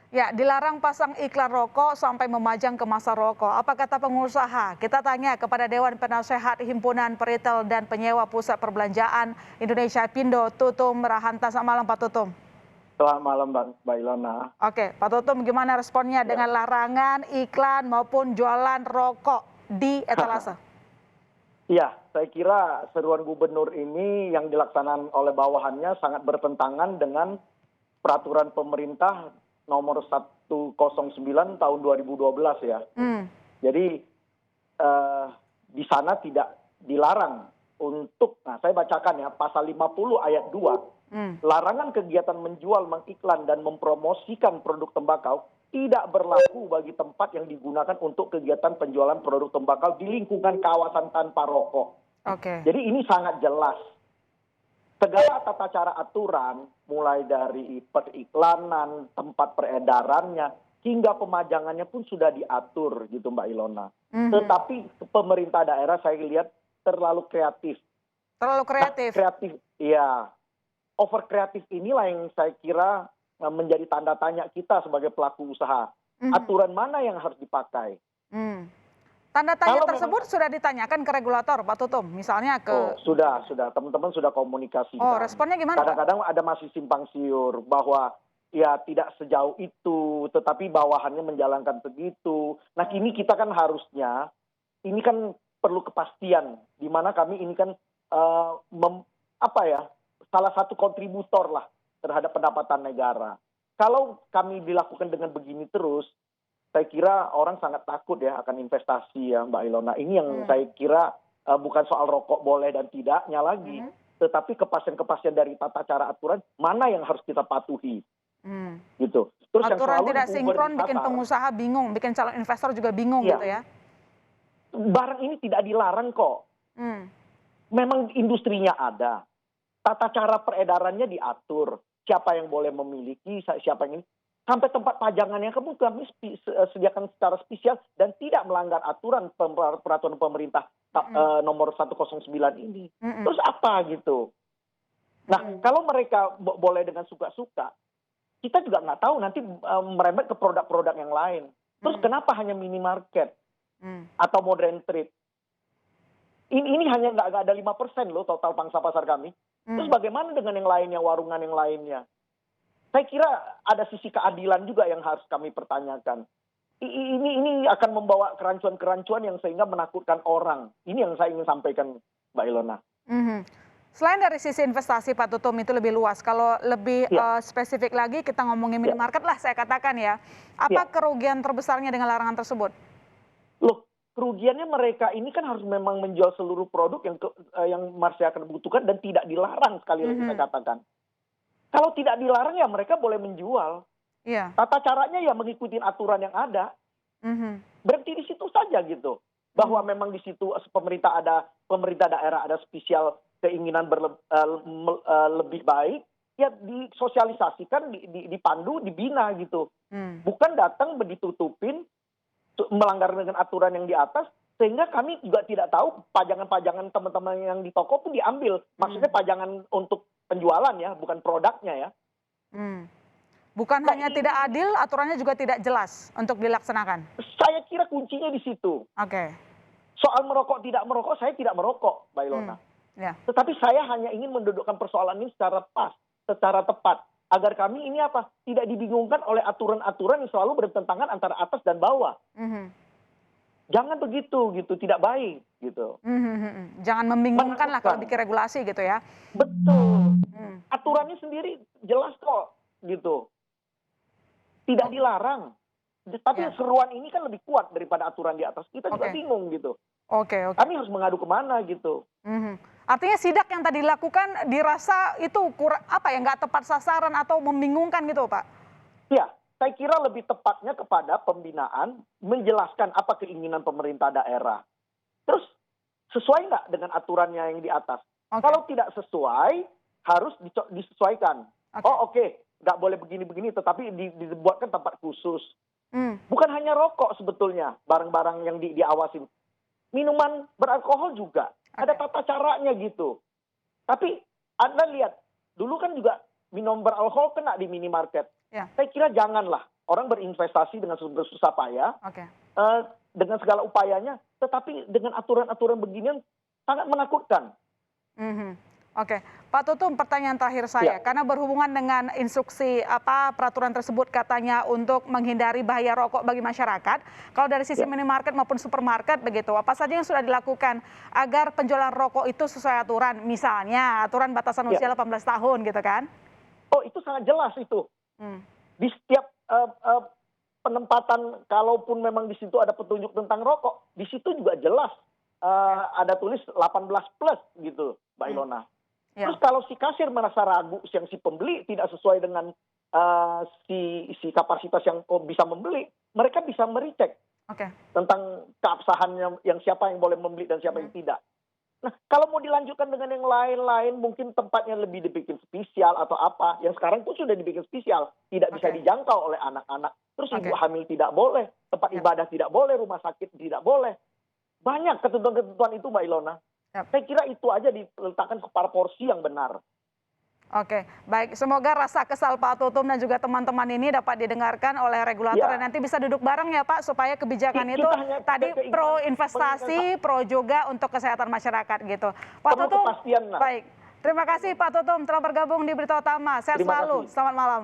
Ya, dilarang pasang iklan rokok sampai memajang kemasan rokok. Apa kata pengusaha? Kita tanya kepada Dewan Penasehat Himpunan Peritel dan Penyewa Pusat Perbelanjaan Indonesia Pindo, Tutum Rahanta. Selamat malam, Pak Tutum. Selamat malam, Mbak Ilona. Oke, Pak Tutum, gimana responnya Ya. dengan larangan iklan maupun jualan rokok di etalase? Iya, saya kira seruan gubernur ini yang dilaksanakan oleh bawahannya sangat bertentangan dengan peraturan pemerintah nomor 109 tahun 2012 ya. Jadi di sana tidak dilarang untuk, nah saya bacakan ya, pasal 50 ayat 2. Larangan kegiatan menjual, mengiklan, dan mempromosikan produk tembakau tidak berlaku bagi tempat yang digunakan untuk kegiatan penjualan produk tembakau di lingkungan kawasan tanpa rokok. Oke. Jadi ini sangat jelas. Segala tata cara aturan, mulai dari periklanan, tempat peredarannya, hingga pemajangannya pun sudah diatur gitu Mbak Ilona. Tetapi pemerintah daerah saya lihat terlalu kreatif. Terlalu kreatif? Nah, kreatif, iya. Over kreatif inilah yang saya kira menjadi tanda tanya kita sebagai pelaku usaha. Aturan mana yang harus dipakai? Tanda tanya Kalau tersebut sudah ditanyakan ke regulator, Pak Tutum, misalnya ke... Oh, sudah. Teman-teman sudah komunikasi. Oh, responnya gimana, Pak? Kadang-kadang ada masih simpang siur bahwa ya tidak sejauh itu, tetapi bawahannya menjalankan begitu. Nah, ini kita kan harusnya, ini kan perlu kepastian, di mana kami ini kan salah satu kontributor lah terhadap pendapatan negara. Kalau kami dilakukan dengan begini terus, saya kira orang sangat takut ya akan investasi ya Mbak Ilona. Ini yang saya kira bukan soal rokok boleh dan tidaknya lagi, tetapi kepastian-kepastian dari tata cara aturan mana yang harus kita patuhi, gitu. Terus aturan yang tidak selalu sinkron bikin pengusaha bingung, bikin calon investor juga bingung gitu ya? Barang ini tidak dilarang kok. Memang industrinya ada, tata cara peredarannya diatur, siapa yang boleh memiliki, siapa yang ini. Sampai tempat pajangannya kami sediakan secara spesial dan tidak melanggar aturan peraturan pemerintah nomor 109 ini. Terus apa gitu? Nah, kalau mereka boleh dengan suka-suka, kita juga nggak tahu nanti merembet ke produk-produk yang lain. Terus kenapa hanya minimarket atau modern trade? Ini hanya nggak ada 5% loh total pangsa pasar kami. Terus bagaimana dengan yang lainnya, warungan yang lainnya? Saya kira ada sisi keadilan juga yang harus kami pertanyakan. Ini akan membawa kerancuan-kerancuan yang sehingga menakutkan orang. Ini yang saya ingin sampaikan, Mbak Ilona. Selain dari sisi investasi, Pak Tutum, itu lebih luas. Kalau lebih spesifik lagi, kita ngomongin minimarket lah, saya katakan ya. Apa kerugian terbesarnya dengan larangan tersebut? Loh, kerugiannya mereka ini kan harus memang menjual seluruh produk yang masyarakat butuhkan dan tidak dilarang, sekali lagi saya katakan. Kalau tidak dilarang ya mereka boleh menjual. Tata caranya ya mengikuti aturan yang ada. Berhenti di situ saja gitu. Bahwa memang di situ pemerintah daerah ada spesial keinginan lebih baik, ya disosialisasikan, dipandu, dibina gitu. Bukan datang ditutupin, melanggar dengan aturan yang di atas, sehingga kami juga tidak tahu pajangan-pajangan teman-teman yang di toko pun diambil. Maksudnya pajangan untuk penjualan ya, bukan produknya ya. Bukan hanya tidak adil, aturannya juga tidak jelas untuk dilaksanakan. Saya kira kuncinya di situ. Oke. Soal merokok tidak merokok, saya tidak merokok, Mbak Ilona. Tetapi saya hanya ingin mendudukkan persoalan ini secara pas, secara tepat. Agar kami ini tidak dibingungkan oleh aturan-aturan yang selalu bertentangan antara atas dan bawah. Jangan begitu gitu, tidak baik gitu. Jangan membingungkan lah kalau bikin regulasi gitu ya. Betul. Aturannya sendiri jelas kok gitu. Tidak dilarang. Tapi seruan ini kan lebih kuat daripada aturan di atas. Kita juga bingung gitu. Kami harus mengadu kemana gitu. Artinya sidak yang tadi dilakukan dirasa itu nggak tepat sasaran atau membingungkan gitu, Pak? Ya, saya kira lebih tepatnya kepada pembinaan, menjelaskan apa keinginan pemerintah daerah. Terus sesuai nggak dengan aturannya yang di atas? Kalau tidak sesuai, harus disesuaikan. Nggak boleh begini-begini, tetapi dibuatkan tempat khusus. Bukan hanya rokok sebetulnya, barang-barang yang diawasin. Minuman beralkohol juga, ada tata caranya gitu. Tapi Anda lihat, dulu kan juga minum beralkohol kena di minimarket. Saya kira janganlah orang berinvestasi dengan susah payah, Oke. dengan segala upayanya, tetapi dengan aturan-aturan beginian sangat menakutkan. Mhm. Oke, Pak Tutum, pertanyaan terakhir saya, Ya. karena berhubungan dengan instruksi peraturan tersebut katanya untuk menghindari bahaya rokok bagi masyarakat. Kalau dari sisi Ya. minimarket maupun supermarket begitu, apa saja yang sudah dilakukan agar penjualan rokok itu sesuai aturan? Misalnya aturan batasan Ya. usia 18 tahun gitu kan? Oh, itu sangat jelas itu. Hmm. Di setiap penempatan, kalaupun memang di situ ada petunjuk tentang rokok, di situ juga jelas ada tulis 18 plus gitu, Mbak Ilona. Ya. Terus kalau si kasir merasa ragu, yang si pembeli tidak sesuai dengan si kapasitas yang bisa membeli, mereka bisa merecek Oke. tentang keabsahannya, yang siapa yang boleh membeli dan siapa yang tidak. Nah, kalau mau dilanjutkan dengan yang lain-lain, mungkin tempatnya lebih dibikin spesial atau apa. Yang sekarang pun sudah dibikin spesial, tidak bisa Oke. dijangkau oleh anak-anak. Terus ibu Oke. hamil tidak boleh, tempat Ya. ibadah tidak boleh, rumah sakit tidak boleh. Banyak ketentuan-ketentuan itu, Mbak Ilona. Yap. Saya kira itu aja diletakkan kepada porsi yang benar. Oke, baik. Semoga rasa kesal Pak Tutum dan juga teman-teman ini dapat didengarkan oleh regulator Ya. dan nanti bisa duduk bareng ya Pak, supaya kebijakan Kita itu hanya tadi keinginan pro investasi, pro juga untuk kesehatan masyarakat gitu. Pak Perlu Tutum, kepastian, Nak. baik. Terima kasih Pak Tutum telah bergabung di Berita Utama. Sehat Terima selalu. kasih. Selamat malam.